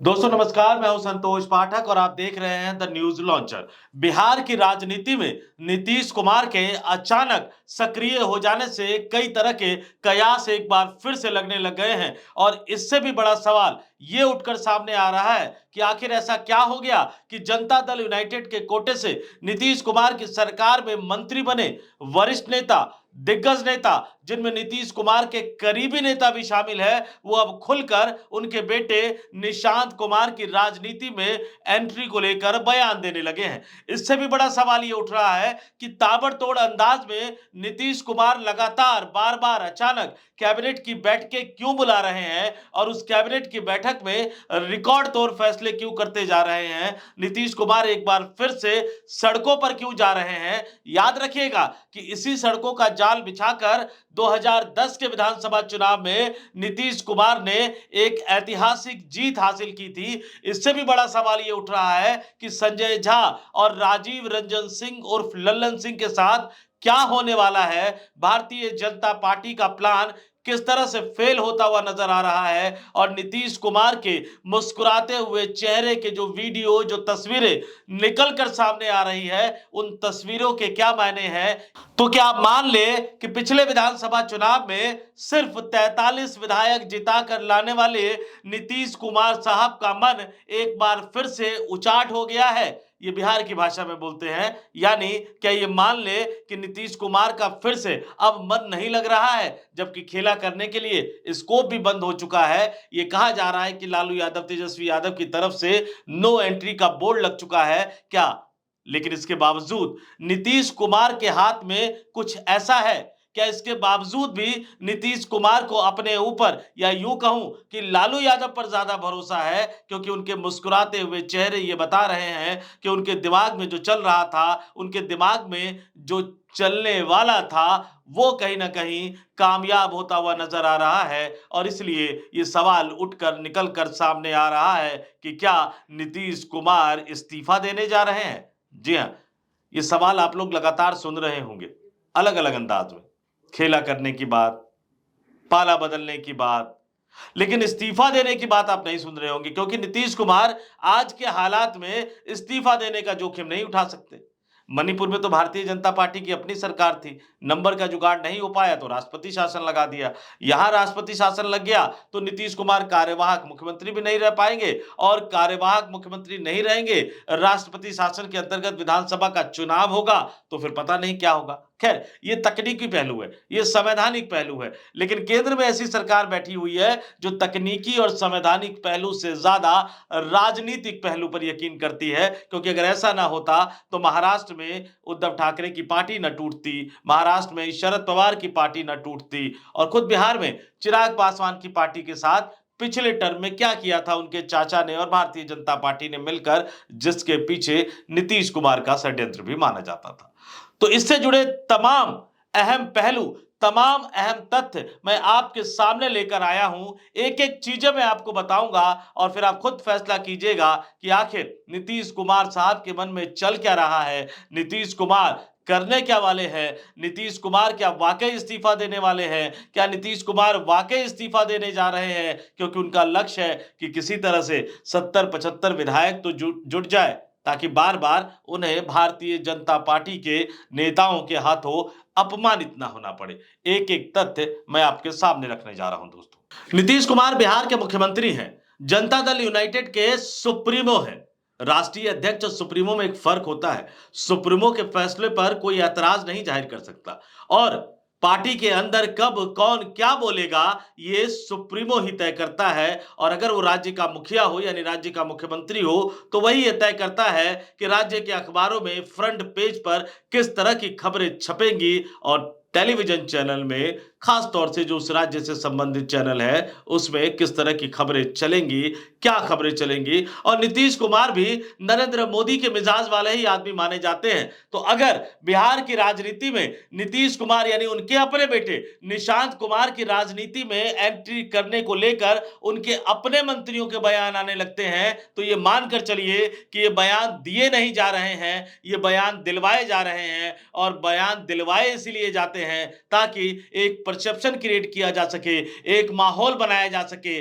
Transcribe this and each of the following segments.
दोस्तों नमस्कार, मैं हूं संतोष पाठक और आप देख रहे हैं द न्यूज लॉन्चर। बिहार की राजनीति में नीतीश कुमार के अचानक सक्रिय हो जाने से कई तरह के कयास एक बार फिर से लगने लग गए हैं और इससे भी बड़ा सवाल ये उठकर सामने आ रहा है कि आखिर ऐसा क्या हो गया कि जनता दल यूनाइटेड के कोटे से नीतीश कुमार की सरकार में मंत्री बने वरिष्ठ नेता, दिग्गज नेता, जिनमें नीतीश कुमार के करीबी नेता भी शामिल है, वो अब खुलकर उनके बेटे निशांत कुमार की राजनीति में एंट्री को लेकर बयान देने लगे हैं। इससे भी बड़ा सवाल ये उठ रहा है कि ताबड़तोड़ अंदाज में नीतीश कुमार लगातार बार-बार अचानक कैबिनेट की बैठकें क्यों बुला रहे हैं और उस कैबिनेट की बैठक में रिकॉर्ड तोड़ फैसले क्यों करते जा रहे हैं। नीतीश कुमार एक बार फिर से सड़कों पर क्यों जा रहे हैं। याद रखिएगा कि इसी सड़कों का जाल बिछाकर 2010 के विधानसभा चुनाव में नीतीश कुमार ने एक ऐतिहासिक जीत हासिल की थी। इससे भी बड़ा सवाल ये उठ रहा है कि संजय झा और राजीव रंजन सिंह उर्फ लल्लन सिंह के साथ क्या होने वाला है। भारतीय जनता पार्टी का प्लान किस तरह से फेल होता हुआ नजर आ रहा है और नीतीश कुमार के मुस्कुराते हुए चेहरे के जो वीडियो, जो तस्वीरें निकल कर सामने आ रही है, उन तस्वीरों के क्या मायने हैं। तो क्या आप मान ले कि पिछले विधानसभा चुनाव में सिर्फ 43 विधायक जिताकर लाने वाले नीतीश कुमार साहब का मन एक बार फिर से उचाट हो गया है। ये बिहार की भाषा में बोलते हैं, यानी क्या ये मान ले कि नीतीश कुमार का फिर से अब मन नहीं लग रहा है, जबकि खेला करने के लिए स्कोप भी बंद हो चुका है। ये कहा जा रहा है कि लालू यादव, तेजस्वी यादव की तरफ से नो एंट्री का बोर्ड लग चुका है क्या, लेकिन इसके बावजूद नीतीश कुमार के हाथ में कुछ ऐसा है क्या, इसके बावजूद भी नीतीश कुमार को अपने ऊपर, या यूं कहूं कि लालू यादव पर ज्यादा भरोसा है, क्योंकि उनके मुस्कुराते हुए चेहरे ये बता रहे हैं कि उनके दिमाग में जो चल रहा था, उनके दिमाग में जो चलने वाला था, वो कहीं ना कहीं कामयाब होता हुआ नजर आ रहा है। और इसलिए ये सवाल उठकर निकल कर सामने आ रहा है कि क्या नीतीश कुमार इस्तीफा देने जा रहे हैं। जी हाँ, ये सवाल आप लोग लगातार सुन रहे होंगे अलग अलग अंदाज में, खेला करने की बात, पाला बदलने की बात, लेकिन इस्तीफा देने की बात आप नहीं सुन रहे होंगे, क्योंकि नीतीश कुमार आज के हालात में इस्तीफा देने का जोखिम नहीं उठा सकते। मणिपुर में तो भारतीय जनता पार्टी की अपनी सरकार थी, नंबर का जुगाड़ नहीं हो पाया तो राष्ट्रपति शासन लगा दिया। यहां राष्ट्रपति शासन लग गया तो नीतीश कुमार कार्यवाहक मुख्यमंत्री भी नहीं रह पाएंगे, और कार्यवाहक मुख्यमंत्री नहीं रहेंगे, राष्ट्रपति शासन के अंतर्गत विधानसभा का चुनाव होगा तो फिर पता नहीं क्या होगा। खैर, ये तकनीकी पहलू है, ये संवैधानिक पहलू है, लेकिन केंद्र में ऐसी सरकार बैठी हुई है जो तकनीकी और संवैधानिक पहलू से ज्यादा राजनीतिक पहलू पर यकीन करती है। क्योंकि अगर ऐसा ना होता तो महाराष्ट्र में उद्धव ठाकरे की पार्टी न टूटती, महाराष्ट्र में शरद पवार की पार्टी न टूटती, और खुद बिहार में चिराग पासवान की पार्टी के साथ पिछले टर्म में क्या किया था उनके चाचा ने और भारतीय जनता पार्टी ने मिलकर, जिसके पीछे नीतीश कुमार का षड्यंत्र भी माना जाता था। तो इससे जुड़े तमाम अहम पहलू, तमाम अहम तथ्य मैं आपके सामने लेकर आया हूं। एक एक चीजें मैं आपको बताऊंगा और फिर आप खुद फैसला कीजिएगा कि आखिर नीतीश कुमार साहब के मन में चल क्या रहा है, नीतीश कुमार करने क्या वाले हैं, नीतीश कुमार क्या वाकई इस्तीफा देने वाले हैं, क्या नीतीश कुमार वाकई इस्तीफा देने जा रहे हैं, क्योंकि उनका लक्ष्य है कि किसी तरह से 70-75 विधायक तो जुट जाए, ताकि बार बार उन्हें भारतीय जनता पार्टी के नेताओं के हाथों अपमानित ना होना पड़े। एक एक तथ्य मैं आपके सामने रखने जा रहा हूं दोस्तों। नीतीश कुमार बिहार के मुख्यमंत्री हैं, जनता दल यूनाइटेड के सुप्रीमो हैं। राष्ट्रीय अध्यक्ष और सुप्रीमो में एक फर्क होता है। सुप्रीमो के फैसले पर कोई ऐतराज नहीं जाहिर कर सकता, और पार्टी के अंदर कब कौन क्या बोलेगा ये सुप्रीमो ही तय करता है। और अगर वो राज्य का मुखिया हो, यानी राज्य का मुख्यमंत्री हो, तो वही ये तय करता है कि राज्य के अखबारों में फ्रंट पेज पर किस तरह की खबरें छपेंगी, और टेलीविजन चैनल में खास तौर से जो उस राज्य से संबंधित चैनल है उसमें किस तरह की खबरें चलेंगी, क्या खबरें चलेंगी। और नीतीश कुमार भी नरेंद्र मोदी के मिजाज वाले ही आदमी माने जाते हैं। तो अगर बिहार की राजनीति में नीतीश कुमार यानी उनके अपने बेटे निशांत कुमार की राजनीति में एंट्री करने को लेकर उनके अपने मंत्रियों के बयान आने लगते हैं, तो ये मानकर चलिए कि ये बयान दिए नहीं जा रहे हैं, ये बयान दिलवाए जा रहे हैं। और बयान दिलवाए इसलिए जाते हैं ताकि एक परसेप्शन क्रिएट किया जा सके, एक माहौल बनाया जा सके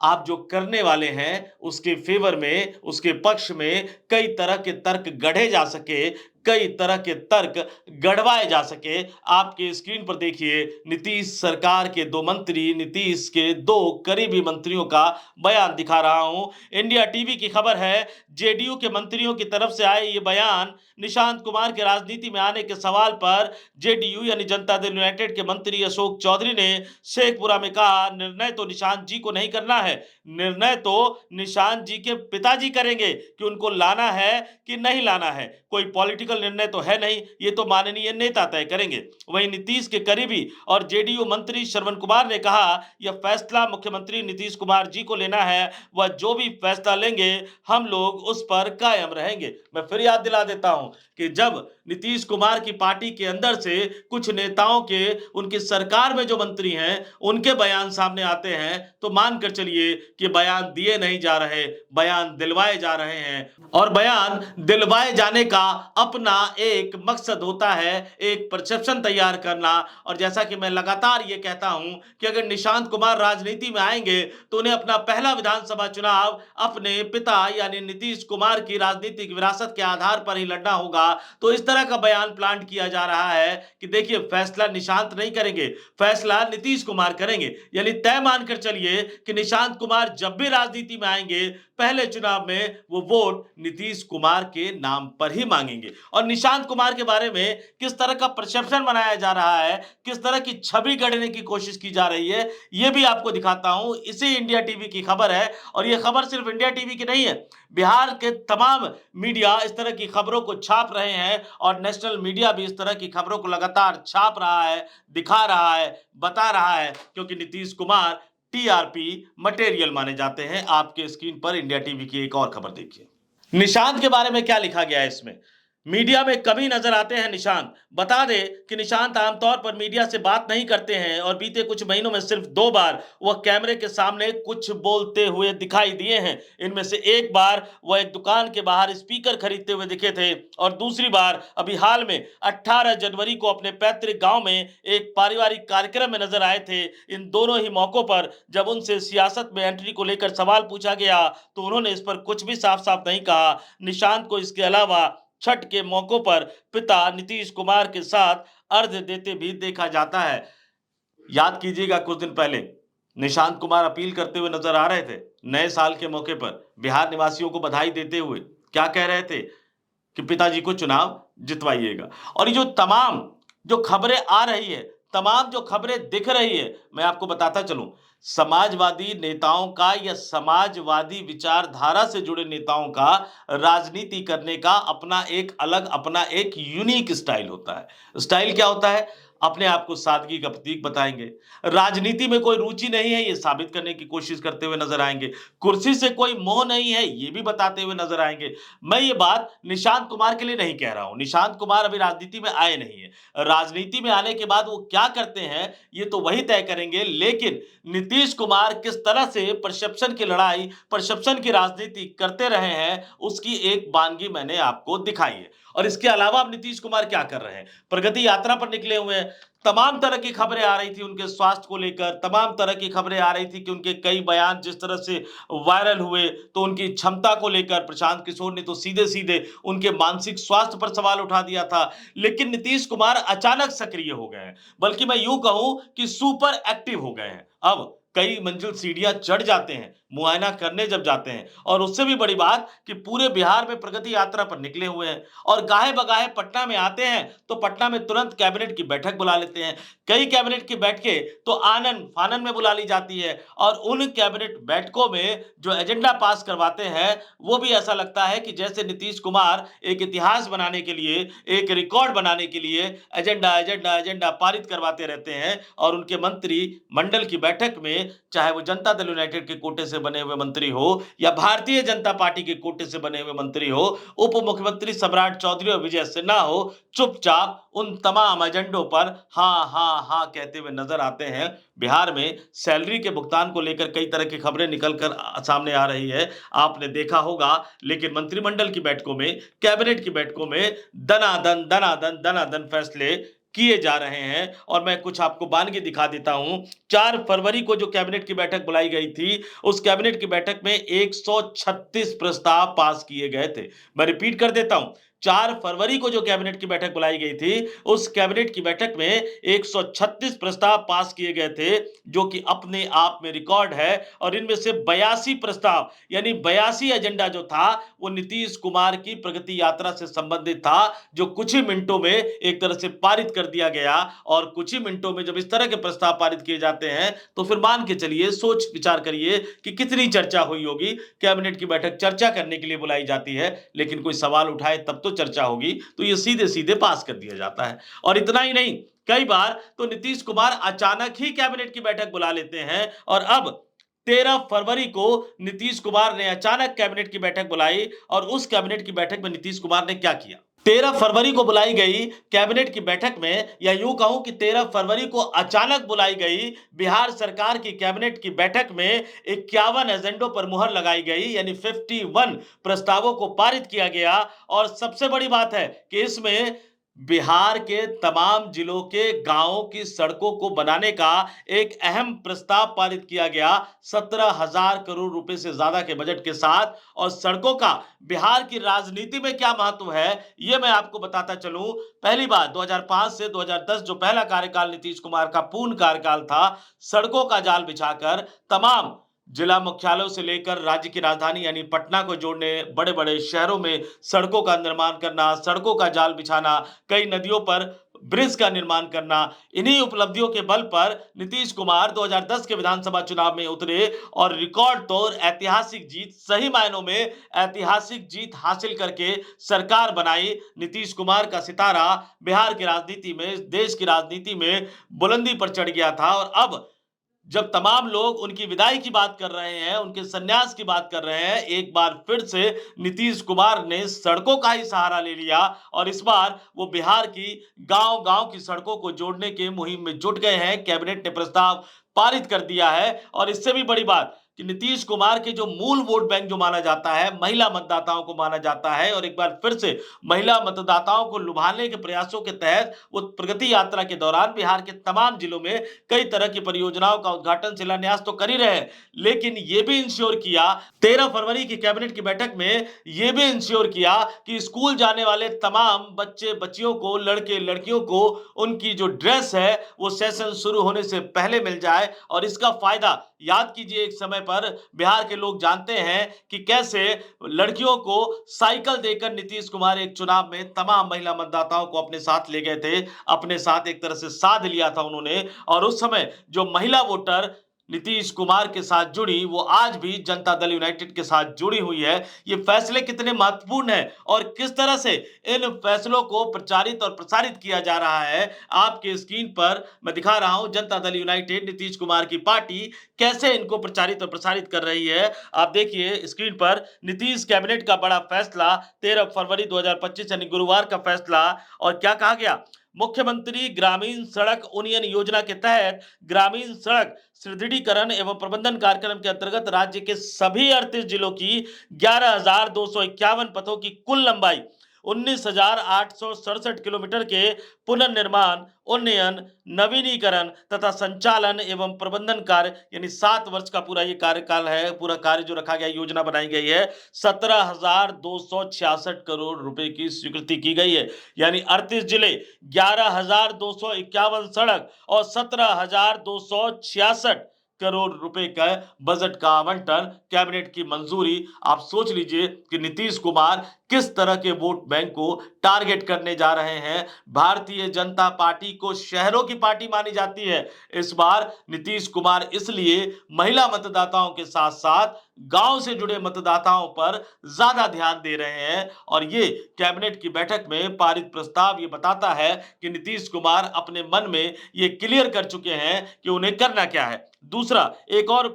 आप जो करने वाले हैं उसके फेवर में, उसके पक्ष में कई तरह के तर्क गढ़े जा सके, कई तरह के तर्क गढ़वाए जा सके। आपके स्क्रीन पर देखिए नीतीश सरकार के 2 मंत्री, नीतीश के 2 करीबी मंत्रियों का बयान दिखा रहा हूं। इंडिया टीवी की खबर है, जेडीयू के मंत्रियों की तरफ से आए ये बयान निशांत कुमार के राजनीति में आने के सवाल पर जेडीयू यानी जनता दल यूनाइटेड के मंत्री अशोक चौधरी ने शेखपुरा में कहा, निर्णय तो निशांत जी को नहीं करना है, निर्णय तो निशांत जी के पिताजी करेंगे कि उनको लाना है कि नहीं लाना है। कोई पॉलिटिकल निर्णय तो है नहीं, ये तो माननीय नेता तय करेंगे। वहीं नीतीश के करीबी और जेडीयू मंत्री श्रवण कुमार ने कहा, यह फैसला मुख्यमंत्री नीतीश कुमार जी को लेना है, वह जो भी फैसला लेंगे हम लोग उस पर कायम रहेंगे। मैं फिर याद दिला देता हूं कि जब नीतीश कुमार की पार्टी के अंदर से कुछ नेताओं के, उनकी सरकार में जो मंत्री हैं, उनके बयान सामने आते हैं तो मानकर चलिए कि बयान दिए नहीं जा रहे, बयान दिलवाए जा रहे हैं। और बयान दिलवाए जाने का अपना एक मकसद होता है, एक परसेप्शन तैयार करना। और जैसा कि मैं लगातार ये कहता हूं कि अगर निशांत कुमार राजनीति में आएंगे तो उन्हें अपना पहला विधानसभा चुनाव अपने पिता यानी नीतीश कुमार की राजनीतिक विरासत के आधार पर ही लड़ना होगा। तो इस तरह का बयान प्लांट किया जा रहा है कि देखिए फैसला निशांत नहीं करेंगे, फैसला नीतीश कुमार करेंगे। यानी तय मानकर चलिए कि निशांत कुमार जब भी राजनीति में आएंगे पहले चुनाव में वो वोट नीतीश कुमार के नाम पर ही मांगेंगे। और निशांत कुमार के बारे में किस तरह का परसेप्शन बनाया जा रहा है, किस तरह की छवि गढ़ने की कोशिश की जा रही है, ये भी आपको दिखाता हूं। इसी इंडिया टीवी की खबर है और ये खबर सिर्फ इंडिया टीवी की नहीं है, बिहार के तमाम मीडिया इस तरह की खबरों को छाप रहे हैं और नेशनल मीडिया भी इस तरह की खबरों को लगातार छाप रहा है, दिखा रहा है, बता रहा है, क्योंकि नीतीश कुमार टीआरपी मटेरियल माने जाते हैं। आपके स्क्रीन पर इंडिया टीवी की एक और खबर देखिए। निशांत के बारे में क्या लिखा गया है इसमें। मीडिया में कभी नजर आते हैं निशांत। बता दें कि निशांत आमतौर पर मीडिया से बात नहीं करते हैं और बीते कुछ महीनों में सिर्फ 2 बार वह कैमरे के सामने कुछ बोलते हुए दिखाई दिए हैं। इनमें से एक बार वह एक दुकान के बाहर स्पीकर खरीदते हुए दिखे थे और दूसरी बार अभी हाल में 18 जनवरी को अपने पैतृक गांव में एक पारिवारिक कार्यक्रम में नजर आए थे। इन दोनों ही मौकों पर जब उनसे सियासत में एंट्री को लेकर सवाल पूछा गया तो उन्होंने इस पर कुछ भी साफ साफ नहीं कहा। निशांत को इसके अलावा छठ के मौकों पर पिता नीतीश कुमार के साथ अर्घ्य देते भी देखा जाता है। याद कीजिएगा कुछ दिन पहले निशांत कुमार अपील करते हुए नजर आ रहे थे, नए साल के मौके पर बिहार निवासियों को बधाई देते हुए क्या कह रहे थे कि पिताजी को चुनाव जितवाइएगा। और ये जो तमाम जो खबरें आ रही है, तमाम जो खबरें दिख रही है, मैं आपको बताता चलूं, समाजवादी नेताओं का या समाजवादी विचारधारा से जुड़े नेताओं का राजनीति करने का अपना एक अलग, अपना एक यूनिक स्टाइल होता है। स्टाइल क्या होता है? अपने आप को सादगी का प्रतीक बताएंगे, राजनीति में कोई रुचि नहीं है ये साबित करने की कोशिश करते हुए नजर आएंगे, कुर्सी से कोई मोह नहीं है ये भी बताते हुए नजर आएंगे। मैं ये बात निशांत कुमार के लिए नहीं कह रहा हूं, निशांत कुमार अभी राजनीति में आए नहीं है, राजनीति में आने के बाद वो क्या करते हैं ये तो वही तय करेंगे। लेकिन नीतीश कुमार किस तरह से परसेप्शन की लड़ाई, परसेप्शन की राजनीति करते रहे हैं उसकी एक वानगी मैंने आपको दिखाई है। और इसके अलावा अब नीतीश कुमार क्या कर रहे हैं, प्रगति यात्रा पर निकले हुए हैं। तमाम तरह की खबरें आ रही थी उनके स्वास्थ्य को लेकर, तमाम तरह की खबरें आ रही थी कि उनके कई बयान जिस तरह से वायरल हुए, तो उनकी क्षमता को लेकर प्रशांत किशोर ने तो सीधे सीधे उनके मानसिक स्वास्थ्य पर सवाल उठा दिया था। लेकिन नीतीश कुमार अचानक सक्रिय हो गए हैं, बल्कि मैं यूं कहूं कि सुपर एक्टिव हो गए हैं। अब कई मंजिल सीढ़ियां चढ़ जाते हैं मुआयना करने जब जाते हैं, और उससे भी बड़ी बात कि पूरे बिहार में प्रगति यात्रा पर निकले हुए हैं और गाहे बगाहे पटना में आते हैं तो पटना में तुरंत कैबिनेट की बैठक बुला लेते हैं। कई कैबिनेट की बैठकें तो आनन फानन में बुला ली जाती है और उन कैबिनेट बैठकों में जो एजेंडा पास करवाते हैं वो भी ऐसा लगता है कि जैसे नीतीश कुमार एक इतिहास बनाने के लिए, एक रिकॉर्ड बनाने के लिए एजेंडा एजेंडा एजेंडा पारित करवाते रहते हैं। और उनके मंत्री मंडल की बैठक में, चाहे वो जनता दल यूनाइटेड के कोटे से बने हुए मंत्री हो या भारतीय जनता पार्टी के कोटे से बने हुए मंत्री हो, उप मुख्यमंत्री सम्राट चौधरी और विजय सिन्हा हो, चुपचाप उन तमाम एजेंडों पर हाँ हाँ हाँ कहते हुए नजर आते हैं। बिहार में सैलरी के भुगतान को लेकर कई तरह की खबरें निकलकर सामने आ रही है, आपने देखा होगा। लेकिन मंत्रिमंडल की बैठकों में, कैबिनेट की बैठकों में दनादन दनादन दनादन फैसले किए जा रहे हैं। और मैं कुछ आपको बानगी दिखा देता हूं। 4 फरवरी को जो कैबिनेट की बैठक बुलाई गई थी, उस कैबिनेट की बैठक में 136 प्रस्ताव पास किए गए थे। मैं रिपीट कर देता हूं, 4 फरवरी को जो कैबिनेट की बैठक बुलाई गई थी, उस कैबिनेट की बैठक में 136 प्रस्ताव पास किए गए थे, जो कि अपने आप में रिकॉर्ड है। और इनमें से 82 प्रस्ताव यानी 82 एजेंडा जो था, वो नीतीश कुमार की प्रगति यात्रा से संबंधित था, जो कुछ ही मिनटों में एक तरह से पारित कर दिया गया। और कुछ ही मिनटों में जब इस तरह के प्रस्ताव पारित किए जाते हैं, तो फिर मान के चलिए, सोच विचार करिए कि कितनी चर्चा हुई होगी। कैबिनेट की बैठक चर्चा करने के लिए बुलाई जाती है, लेकिन कोई सवाल उठाए तब तो चर्चा होगी, तो ये सीधे सीधे पास कर दिया जाता है। और इतना ही नहीं, कई बार तो नीतीश कुमार अचानक ही कैबिनेट की बैठक बुला लेते हैं। और अब 13 फरवरी को नीतीश कुमार ने अचानक कैबिनेट की बैठक बुलाई, और उस कैबिनेट की बैठक में नीतीश कुमार ने क्या किया? 13 फरवरी को बुलाई गई कैबिनेट की बैठक में, या यूं कहूं कि 13 फरवरी को अचानक बुलाई गई बिहार सरकार की कैबिनेट की बैठक में 51 एजेंडों पर मुहर लगाई गई, यानी 51 प्रस्तावों को पारित किया गया। और सबसे बड़ी बात है कि इसमें बिहार के तमाम जिलों के गांवों की सड़कों को बनाने का एक अहम प्रस्ताव पारित किया गया, 17,000 करोड़ रुपए से ज्यादा के बजट के साथ। और सड़कों का बिहार की राजनीति में क्या महत्व है, यह मैं आपको बताता चलूं। पहली बार 2005 से 2010 जो पहला कार्यकाल नीतीश कुमार का पूर्ण कार्यकाल था, सड़कों का जाल बिछाकर तमाम जिला मुख्यालयों से लेकर राज्य की राजधानी यानी पटना को जोड़ने बड़े बड़े शहरों में सड़कों का निर्माण करना, सड़कों का जाल बिछाना, कई नदियों पर ब्रिज का निर्माण करना, इन्हीं उपलब्धियों के बल पर नीतीश कुमार 2010 के विधानसभा चुनाव में उतरे और रिकॉर्ड तोड़ ऐतिहासिक जीत, सही मायनों में ऐतिहासिक जीत हासिल करके सरकार बनाई। नीतीश कुमार का सितारा बिहार की राजनीति में, देश की राजनीति में बुलंदी पर चढ़ गया था। और अब जब तमाम लोग उनकी विदाई की बात कर रहे हैं, उनके संन्यास की बात कर रहे हैं, एक बार फिर से नीतीश कुमार ने सड़कों का ही सहारा ले लिया। और इस बार वो बिहार की गांव-गांव की सड़कों को जोड़ने के मुहिम में जुट गए हैं। कैबिनेट ने प्रस्ताव पारित कर दिया है। और इससे भी बड़ी बात कि नीतीश कुमार के जो मूल वोट बैंक जो माना जाता है, महिला मतदाताओं को माना जाता है। और एक बार फिर से महिला मतदाताओं को लुभाने के प्रयासों के तहत वो प्रगति यात्रा के दौरान बिहार के तमाम जिलों में कई तरह की परियोजनाओं का उद्घाटन, शिलान्यास तो कर ही रहे हैं, लेकिन ये भी इंश्योर किया 13 फरवरी की कैबिनेट की बैठक में, ये भी इंश्योर किया कि स्कूल जाने वाले तमाम बच्चे बच्चियों को, लड़के लड़कियों को उनकी जो ड्रेस है वो सेशन शुरू होने से पहले मिल जाए। और इसका फायदा याद कीजिए, एक समय पर बिहार के लोग जानते हैं कि कैसे लड़कियों को साइकिल देकर नीतीश कुमार एक चुनाव में तमाम महिला मतदाताओं को अपने साथ ले गए थे, अपने साथ एक तरह से साध लिया था उन्होंने। और उस समय जो महिला वोटर नीतीश कुमार के साथ जुड़ी, वो आज भी जनता दल यूनाइटेड के साथ जुड़ी हुई है। ये फैसले कितने महत्वपूर्ण हैं और किस तरह से इन फैसलों को प्रचारित और प्रसारित किया जा रहा है, आपके स्क्रीन पर मैं दिखा रहा हूं। जनता दल यूनाइटेड, नीतीश कुमार की पार्टी कैसे इनको प्रचारित और प्रसारित कर रही है, आप देखिए स्क्रीन पर। नीतीश कैबिनेट का बड़ा फैसला, 13 फरवरी 2025 यानी गुरुवार का फैसला। और क्या कहा गया? मुख्यमंत्री ग्रामीण सड़क उन्नयन योजना के तहत ग्रामीण सड़क सुदृढ़ीकरण एवं प्रबंधन कार्यक्रम के अंतर्गत राज्य के सभी 38 जिलों की 11,251 पथों की कुल लंबाई 19,867 किलोमीटर के पुनर्निर्माण, उन्नयन, नवीनीकरण तथा संचालन एवं प्रबंधन कार्य, यानी 7 वर्ष का पूरा ये कार्यकाल है, पूरा कार्य जो रखा गया, योजना बनाई गई है, 17,266 करोड़ रुपए की स्वीकृति की गई है। यानी 38 जिले, 11,251 सड़क और 17,266 करोड़ रुपए का बजट का आवंटन, कैबिनेट की मंजूरी। आप सोच लीजिए कि नीतीश कुमार किस तरह के वोट बैंक को टारगेट करने जा रहे हैं। भारतीय जनता पार्टी को शहरों की पार्टी मानी जाती है। इस बार नीतीश कुमार इसलिए महिला मतदाताओं के साथ साथ गांव से जुड़े मतदाताओं पर ज्यादा ध्यान दे रहे हैं। और ये कैबिनेट की बैठक में पारित प्रस्ताव ये बताता है कि नीतीश कुमार अपने मन में ये क्लियर कर चुके हैं कि उन्हें करना क्या है। दूसरा, एक और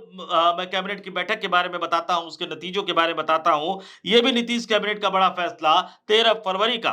मैं कैबिनेट की बैठक के बारे में बताता हूं, उसके नतीजों के बारे में बताता हूं। यह भी नीतीश कैबिनेट का बड़ा फैसला 13 फरवरी का,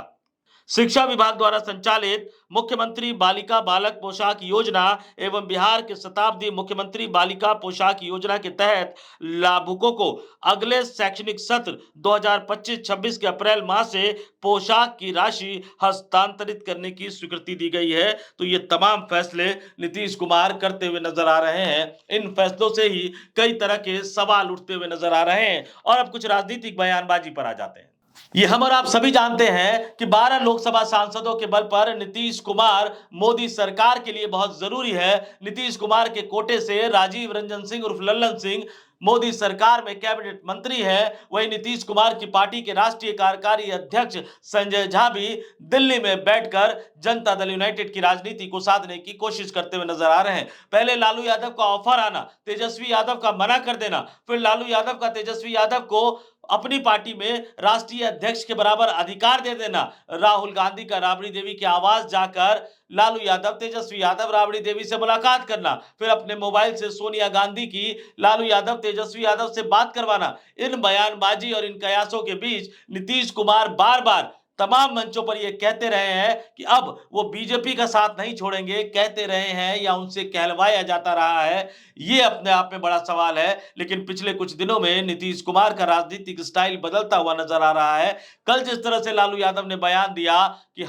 शिक्षा विभाग द्वारा संचालित मुख्यमंत्री बालिका बालक पोशाक योजना एवं बिहार के शताब्दी मुख्यमंत्री बालिका पोशाक योजना के तहत लाभुकों को अगले शैक्षणिक सत्र 2025-26 के अप्रैल माह से पोशाक की राशि हस्तांतरित करने की स्वीकृति दी गई है। तो ये तमाम फैसले नीतीश कुमार करते हुए नजर आ रहे हैं। इन फैसलों से ही कई तरह के सवाल उठते हुए नजर आ रहे हैं और अब कुछ राजनीतिक बयानबाजी पर आ जाते हैं। ये हम और आप सभी जानते हैं कि 12 लोकसभा सांसदों के बल पर नीतीश कुमार मोदी सरकार के लिए बहुत जरूरी है। नीतीश कुमार के कोटे से राजीव रंजन सिंह उर्फ लल्लन सिंह मोदी सरकार में कैबिनेट मंत्री है। वहीं नीतीश कुमार की पार्टी के राष्ट्रीय कार्यकारी अध्यक्ष संजय झा भी दिल्ली में बैठकर जनता दल यूनाइटेड की राजनीति को साधने की कोशिश करते हुए नजर आ रहे हैं। पहले लालू यादव का ऑफर आना, तेजस्वी यादव का मना कर देना, फिर लालू यादव का तेजस्वी यादव को अपनी पार्टी में राष्ट्रीय अध्यक्ष के बराबर अधिकार दे देना, राहुल गांधी का राबड़ी देवी के आवास जाकर लालू यादव तेजस्वी यादव राबड़ी देवी से मुलाकात करना, फिर अपने मोबाइल से सोनिया गांधी की लालू यादव तेजस्वी यादव से बात करवाना। इन बयानबाजी और इन कयासों के बीच नीतीश कुमार बार बार तमाम मंचों पर यह कहते रहे हैं कि अब वो बीजेपी का साथ नहीं छोड़ेंगे, कहते रहे हैं या उनसे कहलवाया जाता रहा है, ये अपने आप में बड़ा सवाल है। लेकिन पिछले कुछ दिनों में नीतीश कुमार का राजनीतिक स्टाइल बदलता हुआ नजर आ रहा है। कल जिस तरह से लालू यादव ने बयान दिया कि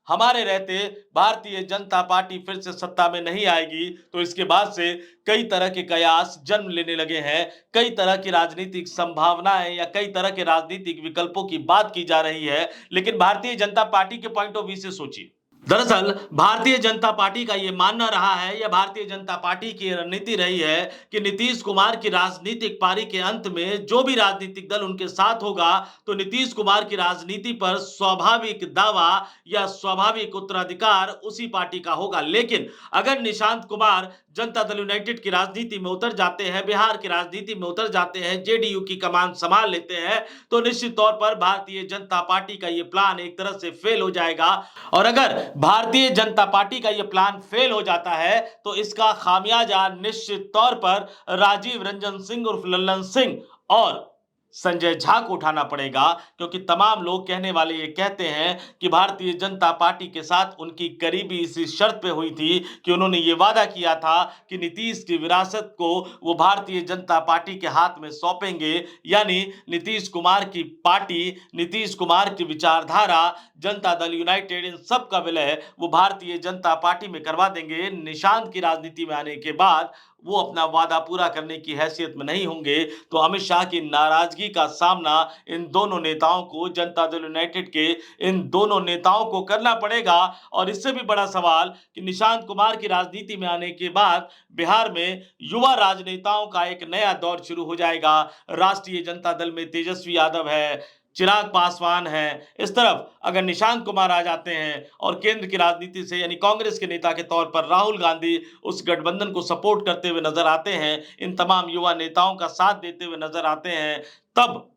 हमारे रहते भारतीय जनता पार्टी फिर से सत्ता में नहीं आएगी, तो इसके बाद से कई तरह के कयास जन्म लेने लगे हैं। कई तरह की राजनीतिक संभावनाएं या कई तरह के राजनीतिक विकल्पों की बात की जा रही है। लेकिन भारतीय जनता पार्टी के पॉइंट ऑफ व्यू से सोचिए। दरअसल भारतीय जनता पार्टी का यह मानना रहा है या भारतीय जनता पार्टी की रणनीति रही है कि नीतीश कुमार की राजनीतिक पारी के अंत में जो भी राजनीतिक दल उनके साथ होगा, तो नीतीश कुमार की राजनीति पर स्वाभाविक दावा या स्वाभाविक उत्तराधिकार उसी पार्टी का होगा। लेकिन अगर निशांत कुमार जनता दल यूनाइटेड की राजनीति में उतर जाते हैं, बिहार की राजनीति में उतर जाते हैं, जेडीयू की कमान संभाल लेते हैं, तो निश्चित तौर पर भारतीय जनता पार्टी का यह प्लान एक तरह से फेल हो जाएगा। और अगर भारतीय जनता पार्टी का यह प्लान फेल हो जाता है, तो इसका खामियाजा निश्चित तौर पर राजीव रंजन सिंह उर्फ लल्लन सिंह और संजय झा को उठाना पड़ेगा। क्योंकि तमाम लोग कहने वाले ये कहते हैं कि भारतीय जनता पार्टी के साथ उनकी करीबी इसी शर्त पे हुई थी कि उन्होंने ये वादा किया था कि नीतीश की विरासत को वो भारतीय जनता पार्टी के हाथ में सौंपेंगे। यानी नीतीश कुमार की पार्टी, नीतीश कुमार की विचारधारा, जनता दल यूनाइटेड, इन सब का विलय वो भारतीय जनता पार्टी में करवा देंगे। निशांत की राजनीति में आने के बाद वो अपना वादा पूरा करने की हैसियत में नहीं होंगे, तो अमित शाह की नाराजगी का सामना इन दोनों नेताओं को, जनता दल यूनाइटेड के इन दोनों नेताओं को करना पड़ेगा। और इससे भी बड़ा सवाल कि निशांत कुमार की राजनीति में आने के बाद बिहार में युवा राजनेताओं का एक नया दौर शुरू हो जाएगा। राष्ट्रीय जनता दल में तेजस्वी यादव है, चिराग पासवान है, इस तरफ अगर निशांत कुमार आ जाते हैं और केंद्र की राजनीति से यानी कांग्रेस के नेता के तौर पर राहुल गांधी उस गठबंधन को सपोर्ट करते हुए नजर आते हैं, इन तमाम युवा नेताओं का साथ देते हुए नजर आते हैं, तब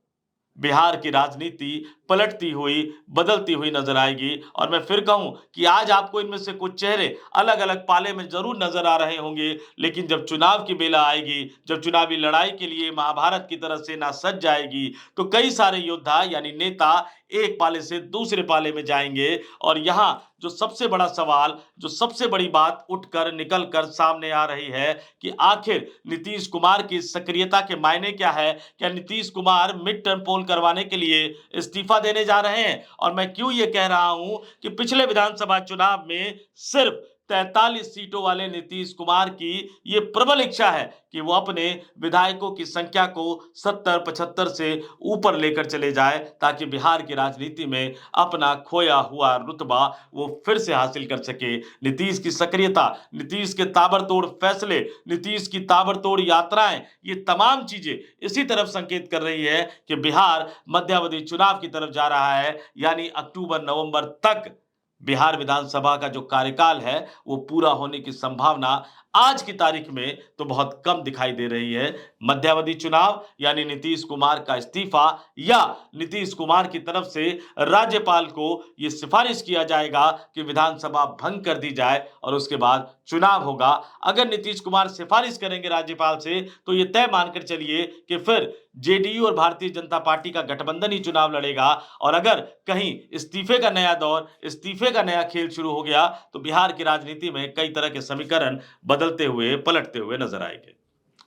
बिहार की राजनीति पलटती हुई, बदलती हुई नजर आएगी। और मैं फिर कहूं कि आज आपको इनमें से कुछ चेहरे अलग अलग पाले में जरूर नजर आ रहे होंगे, लेकिन जब चुनाव की बेला आएगी, जब चुनावी लड़ाई के लिए महाभारत की तरह सेना सज जाएगी, तो कई सारे योद्धा यानी नेता एक पाले से दूसरे पाले में जाएंगे। और यहां जो सबसे बड़ा सवाल, जो सबसे बड़ी बात उठकर निकल कर सामने आ रही है कि आखिर नीतीश कुमार की सक्रियता के मायने क्या है। क्या नीतीश कुमार मिड टर्म पोल करवाने के लिए इस्तीफा देने जा रहे हैं? और मैं क्यों ये कह रहा हूं कि पिछले विधानसभा चुनाव में सिर्फ 43 सीटों वाले नीतीश कुमार की ये प्रबल इच्छा है कि वो अपने विधायकों की संख्या को 70-75 से ऊपर लेकर चले जाए, ताकि बिहार की राजनीति में अपना खोया हुआ रुतबा वो फिर से हासिल कर सके। नीतीश की सक्रियता, नीतीश के ताबड़तोड़ फैसले, नीतीश की ताबड़तोड़ यात्राएं, ये तमाम चीजें इसी तरफ संकेत कर रही है कि बिहार मध्यावधि चुनाव की तरफ जा रहा है। यानी अक्टूबर-नवंबर तक बिहार विधानसभा का जो कार्यकाल है वो पूरा होने की संभावना आज की तारीख में तो बहुत कम दिखाई दे रही है। मध्यावधि चुनाव यानी नीतीश कुमार का इस्तीफा या नीतीश कुमार की तरफ से राज्यपाल को यह सिफारिश किया जाएगा कि विधानसभा भंग कर दी जाए और उसके बाद चुनाव होगा। अगर नीतीश कुमार सिफारिश करेंगे राज्यपाल से तो यह तय मानकर चलिए कि फिर जेडीयू और भारतीय जनता पार्टी का गठबंधन ही चुनाव लड़ेगा। और अगर कहीं इस्तीफे का नया दौर, इस्तीफे का नया खेल शुरू हो गया तो बिहार की राजनीति में कई तरह के समीकरण बदलते हुए, पलटते हुए नजर आएंगे।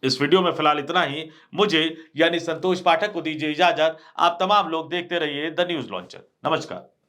इस वीडियो में फिलहाल इतना ही। मुझे यानी संतोष पाठक को दीजिए इजाजत। आप तमाम लोग देखते रहिए द न्यूज लॉन्चर। नमस्कार।